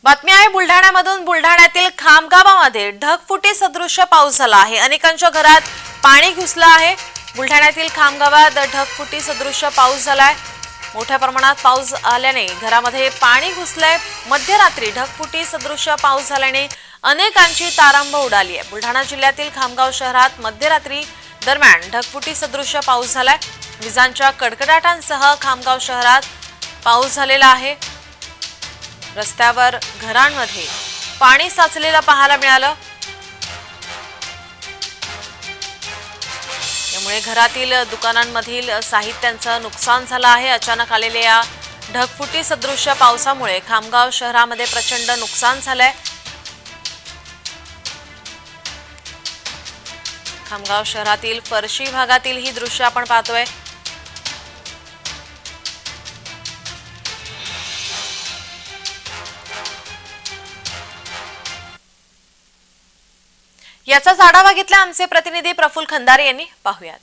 बातमी आहे बुलढाण्यामधून। बुलढाण्यातील खामगावामध्ये ढगफुटी सदृश्य पाऊस झाला आहे। अनेकांच्या घरात पाणी घुसलं आहे। बुलढाण्यातील खामगावात ढगफुटी सदृश्य पाऊस झालाय। मोठ्या प्रमाणात पाऊस आल्याने घरामध्ये पाणी घुसलंय। मध्यरात्री ढगफुटी सदृश्य पाऊस झाल्याने अनेकांची तारांब उडाली आहे। बुलढाणा जिल्ह्यातील खामगाव शहरात मध्यरात्री दरम्यान ढगफुटी सदृश्य पाऊस झालाय। विजांच्या कडकडाटांसह खामगाव शहरात पाऊस झालेला आहे। रस्त्यावर घरांमध्ये पाणी साचलेलं पाहायला मिळालं। यामुळे घरातील दुकानांमधील साहित्यांचं नुकसान झालं आहे। अचानक आलेल्या या ढगफुटी सदृश्य पावसामुळे खामगाव शहरामध्ये प्रचंड नुकसान झालंय। खामगाव शहरातील फरशी भागातील ही दृश्य आपण पाहतोय। याचाच आढावा घेतला आमचे प्रतिनिधी प्रफुल्ल खंदारे यांनी। पाहूयात।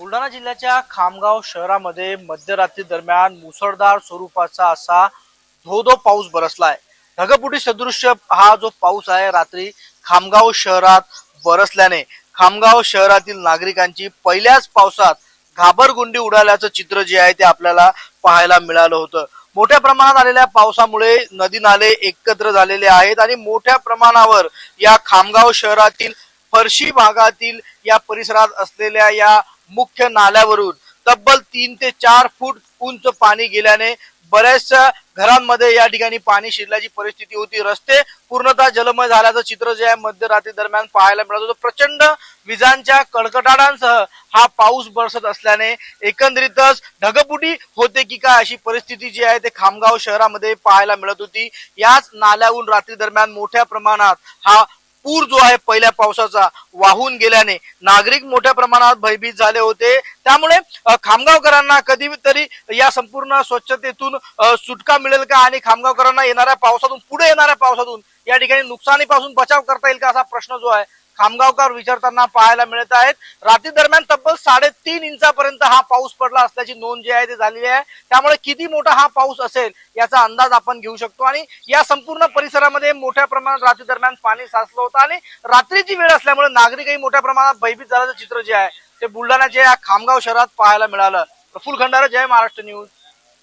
बुलढाणा जिल्ह्याच्या खामगाव शहरामध्ये मध्यरात्री दरम्यान मुसळधार स्वरूपाचा असा धो-धो पाऊस बरसलाय। ढगफुटी सदृश्य हा जो पाऊस आहे रात्री खामगाव शहरात बरसल्याने खामगाव शहरातील नागरिकांची पहिल्याच पावसात घाबरगुंडी उडाल्याचं चित्र जे आहे ते आपल्याला पाहायला मिळालं होतं। मोठ्या प्रमाणात आलेल्या पावसामुळे नदी नाले एकत्र झालेले आहेत आणि मोठ्या प्रमाणावर या खामगाव शहरातील फरशी भागातील या परिसरात असलेल्या या मुख्य नाल्यावरून तब्बल 3 ते 4 फूट उंच पाणी गेल्याने बऱ्याचशा घरांमध्ये या ठिकाणी पाणी शिरल्याची परिस्थिती होती। रस्ते पूर्णतः जलमय झाल्याचं चित्र जे आहे मध्यरात्री दरम्यान पाहायला मिळत होतं। प्रचंड विजांच्या कडकडाटांसह हा पाऊस बरसत असल्याने एकंदरीतच ढगफुटी होते की काय अशी परिस्थिती जी आहे ते खामगाव शहरामध्ये पाहायला मिळत होती। याच नाल्याहून रात्री दरम्यान मोठ्या प्रमाणात हा पूर जो आहे पहिल्या पावसाचा वाहून गेल्याने नागरिक मोठ्या प्रमाणात भयभीत झाले होते। त्यामुळे खामगावकरांना कधीतरी या संपूर्ण स्वच्छतेतून सुटका मिळेल का आणि खामगावकरांना येणाऱ्या पावसातून पुढे येणाऱ्या पावसातून या ठिकाणी नुकसानीपासून बचाव करता येईल का असा प्रश्न जो आहे खामगावकर विचारताना पाहायला मिळत आहेत। रात्री दरम्यान तब्बल 3.5 इंचापर्यंत हा पाऊस पडला असल्याची नोंद जी आहे ते झालेली आहे। त्यामुळे किती मोठा हा पाऊस असेल याचा अंदाज आपण घेऊ शकतो आणि या संपूर्ण परिसरामध्ये मोठ्या प्रमाणात रात्री दरम्यान पाणी साचलं होतं आणि रात्रीची वेळ असल्यामुळे नागरिकही मोठ्या प्रमाणात भयभीत झाल्याचं चित्र जे आहे ते बुलढाण्याच्या या खामगाव शहरात पाहायला मिळालं। प्रफुल्ल खंदारे, जय महाराष्ट्र न्यूज,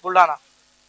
बुलढाणा।